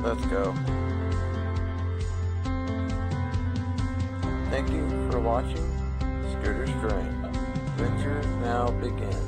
Let's go. Thank you for watching Scooter Strain. Adventure now begins.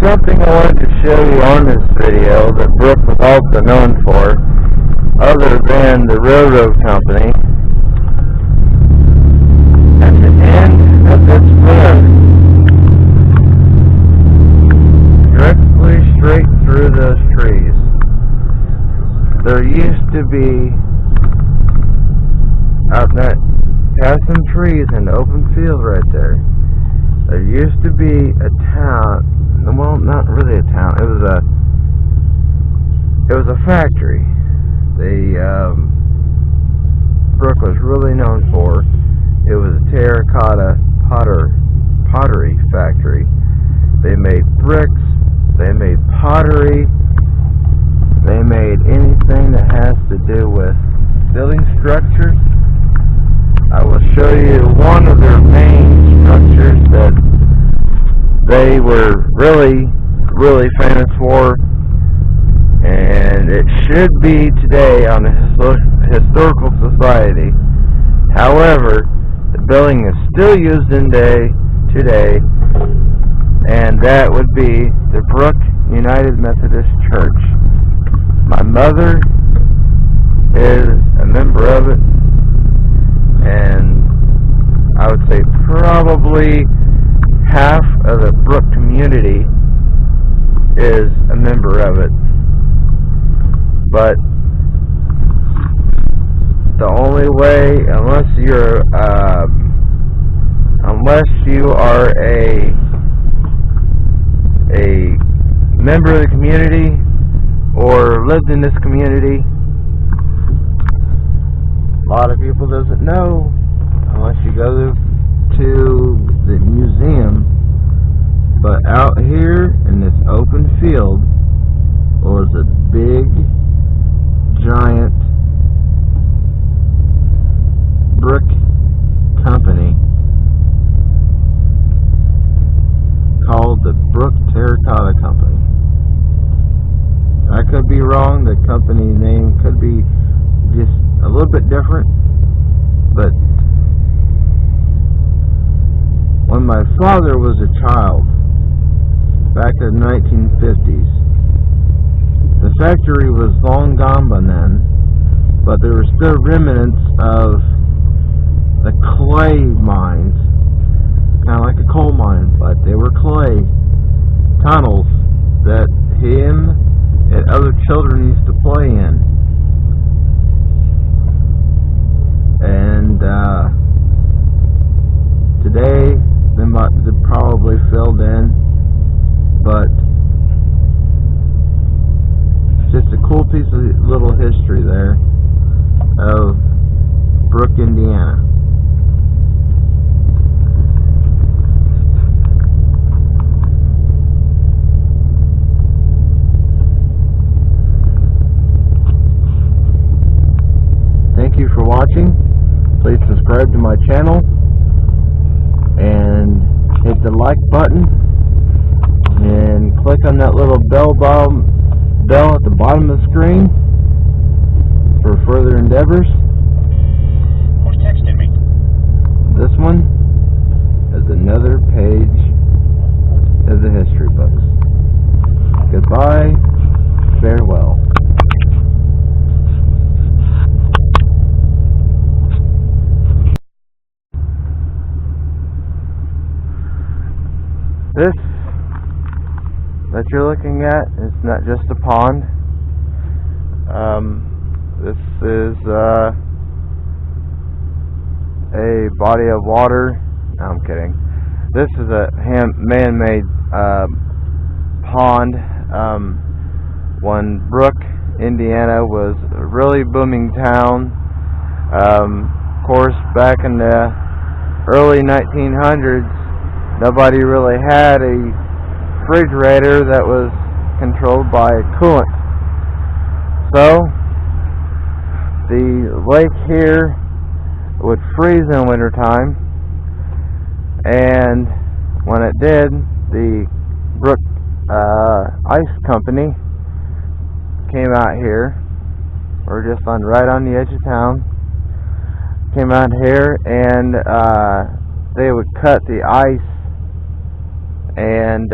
Something I wanted to show you on this video that Brook was also known for, other than the railroad company. At the end of this road, directly straight through those trees, there used to be, out that, past some trees in the open field right there, there used to be a town. Well, not really a town. It was a factory. Brook was really known for. It was a terracotta pottery factory. They made bricks. They made pottery. They made anything that has to do with building structures. I will show you one of their main structures that they were really famous for, and it should be today on the Historical Society. However, the building is still used today, and that would be the Brook United Methodist Church. My mother is a member of it, and I would say probably half of the Brook community is a member of it. But the only way, unless you are a member of the community or lived in this community, a lot of people doesn't know unless you go to the museum. But out here in this open field was a big, giant brick company called the Brook Terracotta Company. I could be wrong. The company name could be just a little bit different, but when my father was a child, back to the 1950s. The factory was long gone by then, but there were still remnants of the clay mines, kind of like a coal mine, but they were clay tunnels that him and other children used to play in. And today they're probably filled in, but just a cool piece of little history there of Brook, Indiana. Thank you for watching. Please subscribe to my channel and hit the like button and click on that little bell at the bottom of the screen for further endeavors. Who's texting me? This one is another page of the history books. Goodbye, farewell. This that you're looking at is not just a pond. This is a body of water. No, I'm kidding. This is a man-made pond. When Brook, Indiana was a really booming town. Of course, back in the early 1900s, nobody really had a refrigerator that was controlled by a coolant. So the lake here would freeze in wintertime, and when it did, the Brook Ice Company came out here. We're just right on the edge of town. Came out here and they would cut the ice and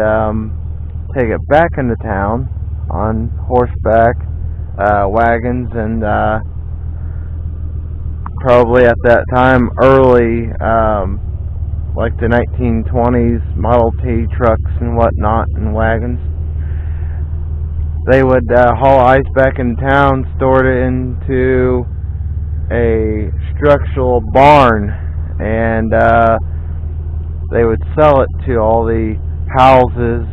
take it back into town on horseback wagons, and probably at that time early like the 1920s Model T trucks and whatnot and wagons. They would haul ice back in town, stored it into a structural barn, and they would sell it to all the houses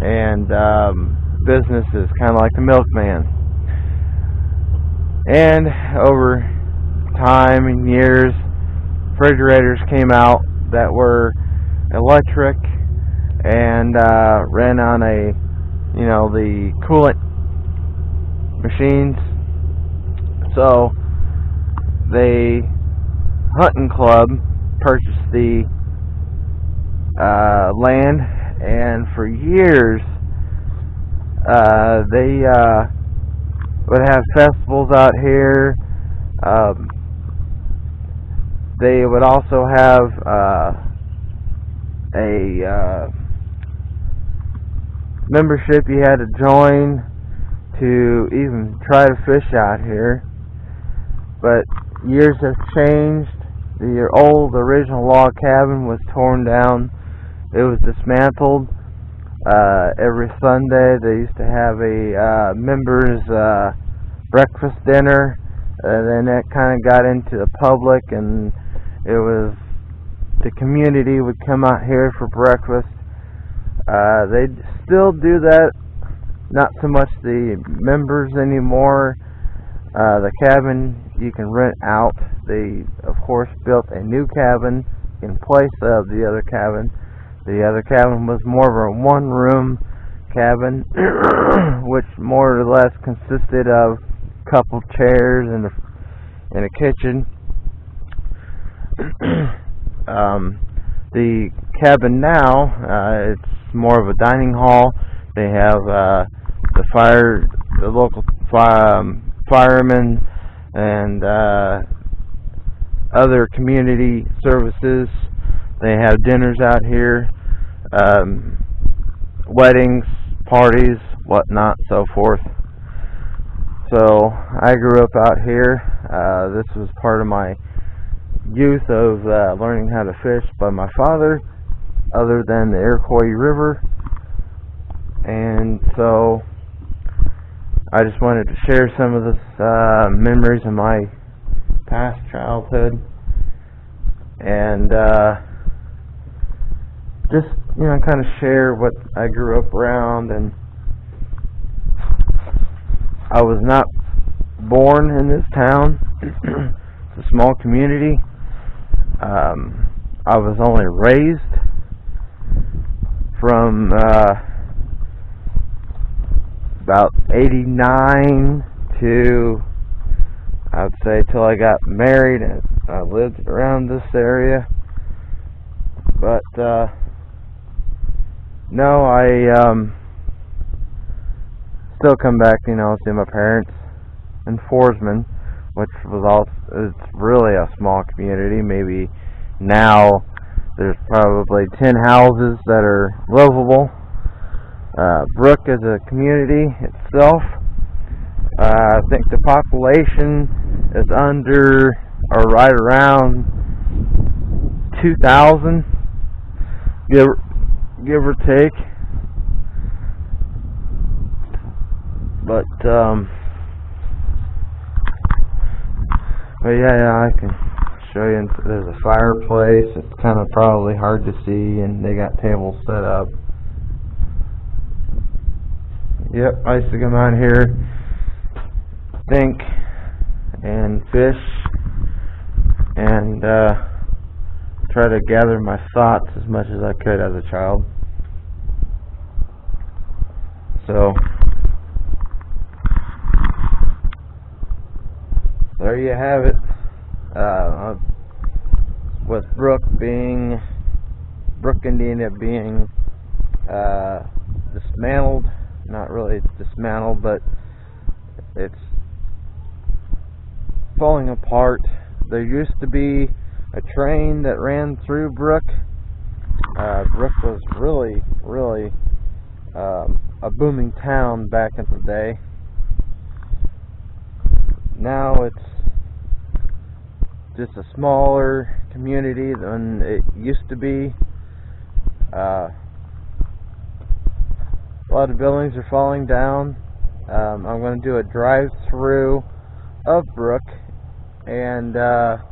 and businesses, kind of like the milkman. And over time and years, refrigerators came out that were electric and ran on the coolant machines. So the hunting club purchased the land, and for years they would have festivals out here. They would also have a membership you had to join to even try to fish out here. But years have changed. The old original log cabin was torn down. It was dismantled. Every Sunday they used to have a members breakfast dinner, and then that kind of got into the public, and it was the community would come out here for breakfast. They still do that, not so much the members anymore. The cabin you can rent out. They of course built a new cabin in place of the other cabin. The other cabin was more of a one-room cabin, which more or less consisted of a couple chairs and a kitchen. The cabin now, it's more of a dining hall. They have the local firemen and other community services. They have dinners out here. weddings, parties, whatnot, so forth. So I grew up out here. This was part of my youth of learning how to fish by my father, other than the Iroquois River. And so I just wanted to share some of the memories of my past childhood, and just, kind of share what I grew up around. And I was not born in this town. It's a small community. I was only raised from about 89 to, I would say, till I got married, and I lived around this area. But no, I still come back, see my parents in Forsman, which was also, it's really a small community. Maybe now there's probably 10 houses that are livable. Brook is a community itself. I think the population is under or right around 2,000, give or take. But yeah, I can show you. There's a fireplace. It's kind of probably hard to see, and they got tables set up. Yep, I used to come out here, think, and fish, and try to gather my thoughts as much as I could as a child. So there you have it. With Brook, Indiana being dismantled. Not really dismantled, but it's falling apart. There used to be a train that ran through Brook. Brook was really a booming town back in the day. Now it's just a smaller community than it used to be. A lot of buildings are falling down. I'm going to do a drive-through of Brook, and a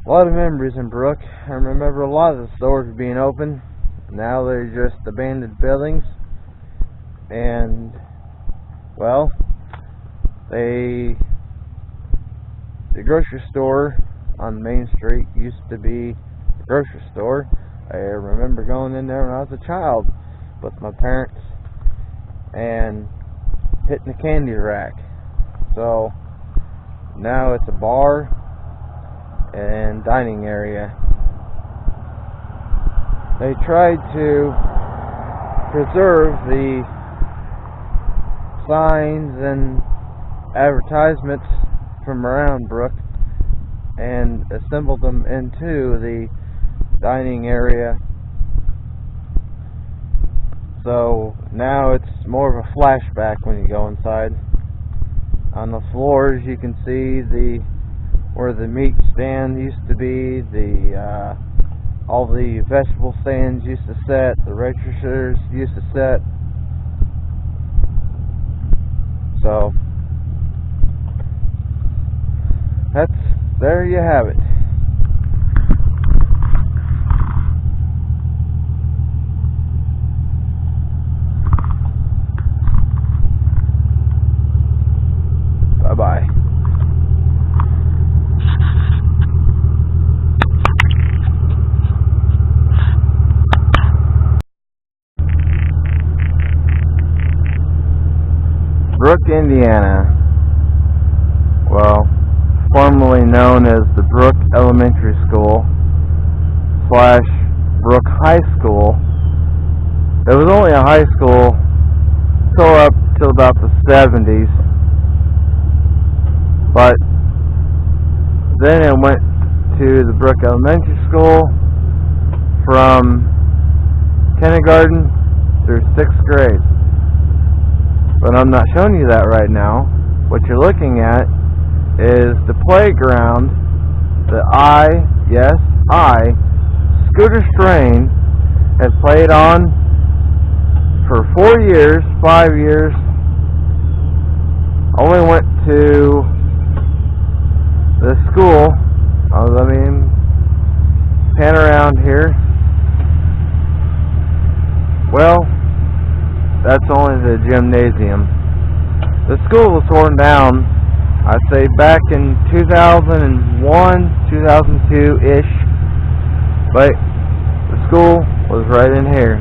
lot of memories in Brook. I remember a lot of the stores being open. Now they're just abandoned buildings, and well, the grocery store on Main Street used to be a grocery store. I remember going in there when I was a child with my parents and hitting the candy rack. So now it's a bar and dining area. They tried to preserve the signs and advertisements from around Brook and assembled them into the dining area. So now it's more of a flashback when you go inside. On the floors you can see where the meat stand used to be, all the vegetable stands used to set, the registers used to set. So there you have it. Bye-bye. Brook, Indiana. Well, formerly known as the Brook Elementary School / Brook High School. It was only a high school up till about the 70s. But then it went to the Brook Elementary School from kindergarten kindergarten through 6th grade. But I'm not showing you that right now. What you're looking at is the playground that Scooter Strain, has played on for 5 years. Only went to the school. Let me pan around here. Well, that's only the gymnasium. The school was torn down, I'd say back in 2001, 2,002-ish. But the school was right in here.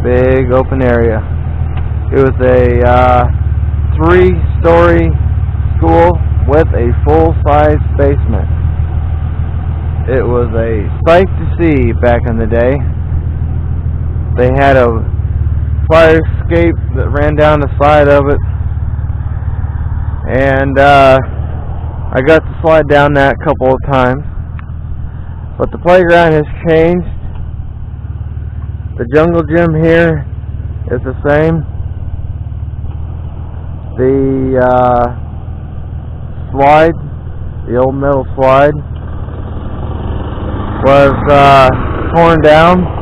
Big open area. It was a 3-story school with a full-size basement. It was a sight to see back in the day. They had a fire escape that ran down the side of it, and I got to slide down that a couple of times. But the playground has changed. The jungle gym here is the same. The slide, the old metal slide, was torn down.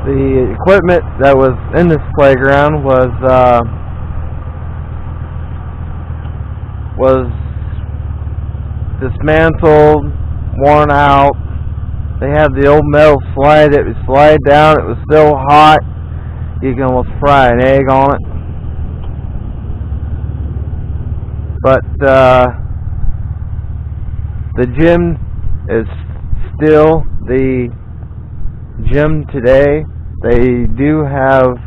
The equipment that was in this playground was dismantled, worn out. They had the old metal slide that would slide down. It was still hot. You can almost fry an egg on it. But the gym is still the gym today. They do have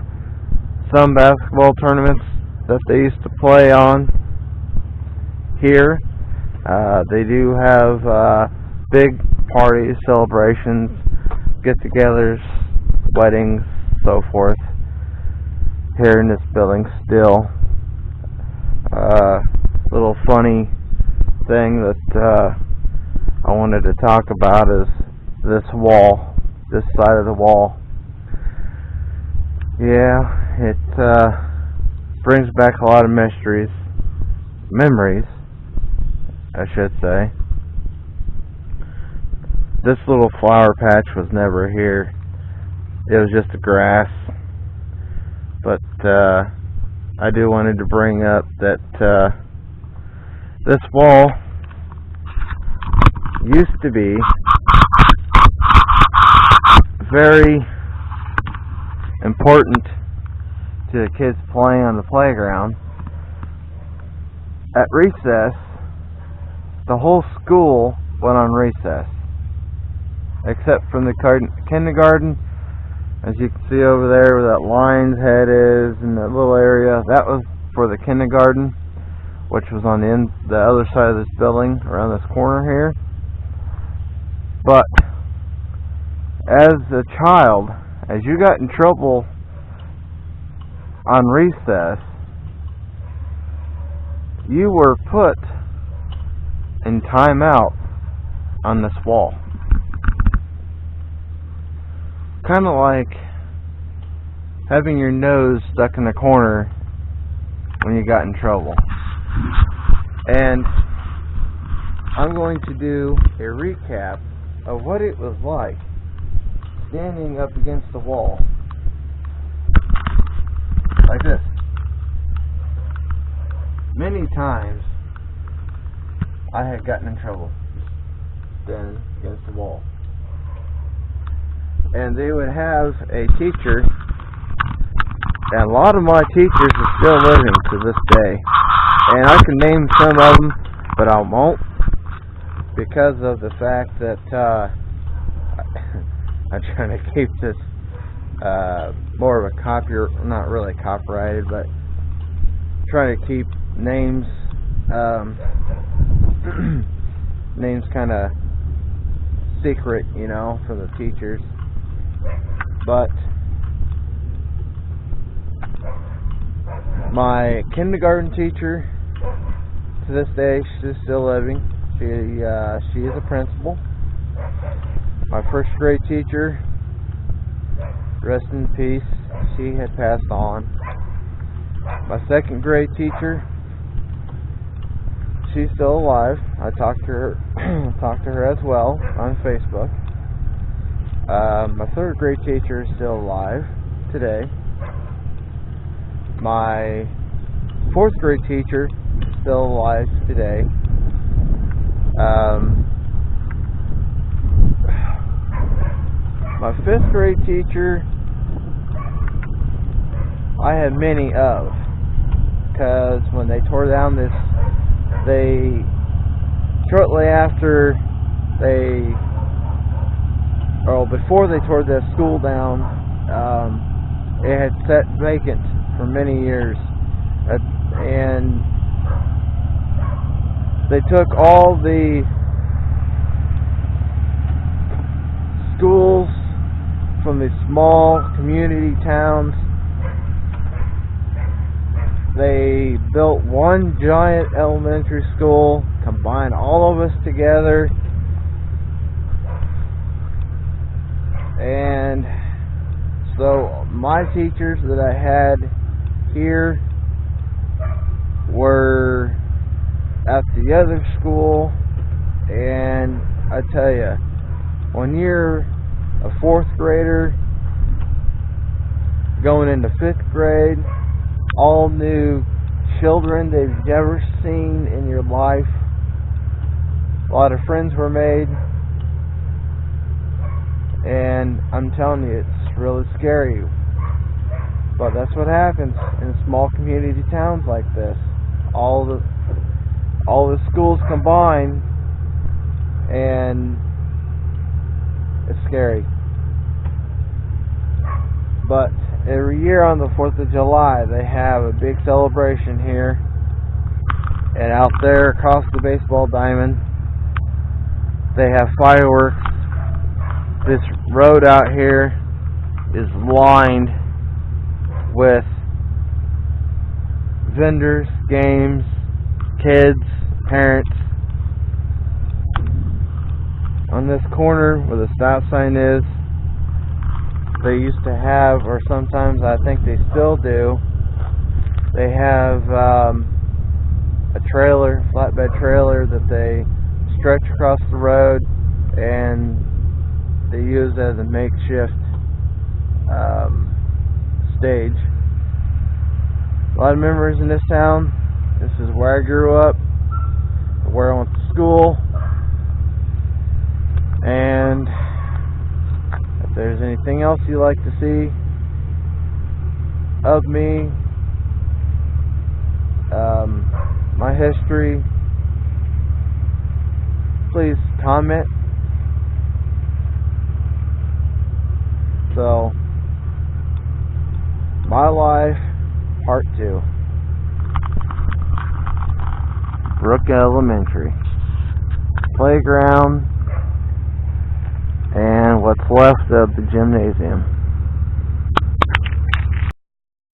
some basketball tournaments that they used to play on here. They do have big parties, celebrations, get-togethers, weddings, so forth here in this building still. Little funny thing that I wanted to talk about is this wall, this side of the wall. Yeah, it brings back a lot of memories, I should say. This little flower patch was never here. It was just a grass. But I do wanted to bring up that this wall used to be very important to the kids playing on the playground. At recess, the whole school went on recess, except from the kindergarten. As you can see over there where that lion's head is in that little area, that was for the kindergarten, which was on the other side of this building, around this corner here. But as a child, as you got in trouble on recess, you were put in timeout on this wall. Kind of like having your nose stuck in the corner when you got in trouble. And I'm going to do a recap of what it was like standing up against the wall like this. Many times I had gotten in trouble standing against the wall. And they would have a teacher, and a lot of my teachers are still living to this day. And I can name some of them, but I won't, because of the fact that I'm trying to keep this more of a not really copyrighted, but trying to keep names names kind of secret, you know, for the teachers. But my kindergarten teacher, to this day, she's still living. She is a principal. My first grade teacher, rest in peace. She had passed on. My second grade teacher, she's still alive. I talked to her as well on Facebook. My third grade teacher is still alive today. My fourth grade teacher is still alive today. My fifth grade teacher, I had many of, because when they tore down this, shortly after before they tore the school down, it had sat vacant for many years, and they took all the schools from these small community towns. They built one giant elementary school, combined all of us together, and so my teachers that I had here were at the other school, and I tell you, when you're a fourth grader going into fifth grade, all new children that you've never seen in your life, a lot of friends were made, and I'm telling you, it's really scary, but that's what happens in small community towns like this. All the schools combine, and it's scary. But every year on the 4th of July, they have a big celebration here, and out there across the baseball diamond, they have fireworks. This road out here is lined with vendors, games, kids, parents. On this corner where the stop sign is, they used to have, or sometimes I think they still do, they have a trailer, flatbed trailer that they stretch across the road, and they use as a makeshift stage. A lot of memories in this town. This is where I grew up, where I went to school, and if there's anything else you'd like to see of me, my history, please comment. So, my life, part 2. Brook Elementary. Playground and what's left of the gymnasium.